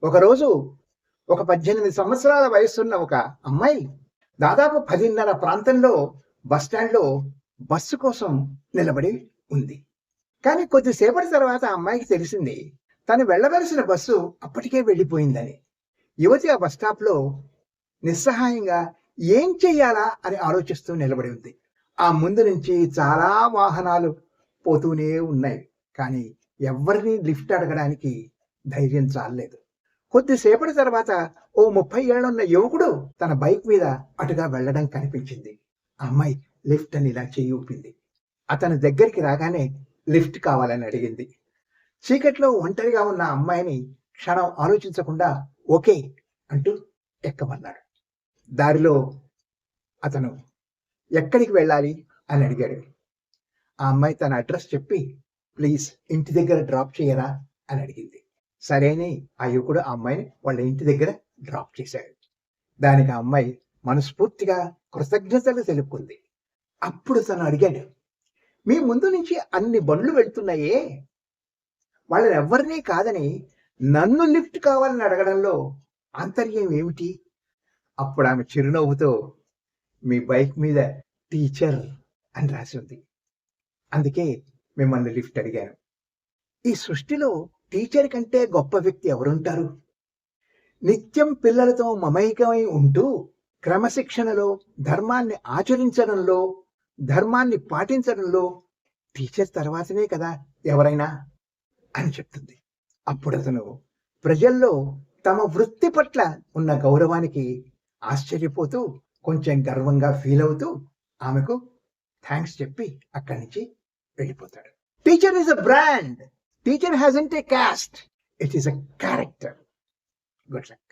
ఒకరోజు ఒక 18 సంవత్సరాల వయసున్న ఒక అమ్మాయి దాదాపు 10:30 ప్రాంతంలో బస్టాండ్లో బస్సు కోసం నిలబడి ఉంది. కానీ కొద్దిసేపటి తర్వాత ఆ అమ్మాయికి తెలిసింది తను వెళ్ళవలసిన బస్సు అప్పటికే వెళ్ళిపోయిందని. యువతి ఆ బస్ స్టాప్లో నిస్సహాయంగా ఏం చెయ్యాలా అని ఆలోచిస్తూ నిలబడి ఉంది. ఆ ముందు నుంచి చాలా వాహనాలు పోతూనే ఉన్నాయి. కానీ ఎవరిని లిఫ్ట్ అడగడానికి ధైర్యం చాలలేదు. కొద్దిసేపటి తర్వాత ఓ 30 ఏళ్లున్న యువకుడు తన బైక్ మీద అటుగా వెళ్ళడం కనిపించింది. ఆ అమ్మాయి లిఫ్ట్ అని ఇలా చెయ్యి ఊపింది. అతని దగ్గరికి రాగానే లిఫ్ట్ కావాలని అడిగింది. చీకట్లో ఒంటరిగా ఉన్న అమ్మాయిని క్షణం ఆలోచించకుండా ఓకే అంటూ ఎక్కమన్నాడు. దారిలో అతను ఎక్కడికి వెళ్ళాలి అని అడిగాడు. ఆ అమ్మాయి తన అడ్రస్ చెప్పి ప్లీజ్ ఇంటి దగ్గర డ్రాప్ చేయరా అని అడిగింది. సరేని ఆ యువకుడు ఆ అమ్మాయిని వాళ్ళ ఇంటి దగ్గర డ్రాప్ చేశాడు. దానికి ఆ అమ్మాయి మనస్ఫూర్తిగా కృతజ్ఞతలు తెలుపుకుంది. అప్పుడు తను అడిగాడు, మీ ముందు నుంచి అన్ని బండ్లు వెళ్తున్నాయే, వాళ్ళని ఎవరినీ కాదని నన్ను లిఫ్ట్ కావాలని అడగడంలో ఆంతర్యం ఏమిటి? అప్పుడు ఆమె చిరునవ్వుతో మీ బైక్ మీద టీచర్ అని రాసి ఉంది, అందుకే మిమ్మల్ని లిఫ్ట్ అడిగాను. ఈ సృష్టిలో టీచర్ కంటే గొప్ప వ్యక్తి ఎవరుంటారు? నిత్యం పిల్లలతో మమైకమై ఉంటూ క్రమశిక్షణలో, ధర్మాన్ని ఆచరించడంలో, ధర్మాన్ని పాటించడంలో టీచర్ తర్వాతనే కదా ఎవరైనా అని చెప్తుంది. అప్పుడు అతను ప్రజల్లో తమ వృత్తి పట్ల ఉన్న గౌరవానికి ఆశ్చర్యపోతూ కొంచెం గర్వంగా ఫీల్ అవుతూ ఆమెకు థ్యాంక్స్ చెప్పి అక్కడి నుంచి వెళ్ళిపోతాడు. Teacher is a brand. Teacher hasn't a caste. It is a character. Good luck.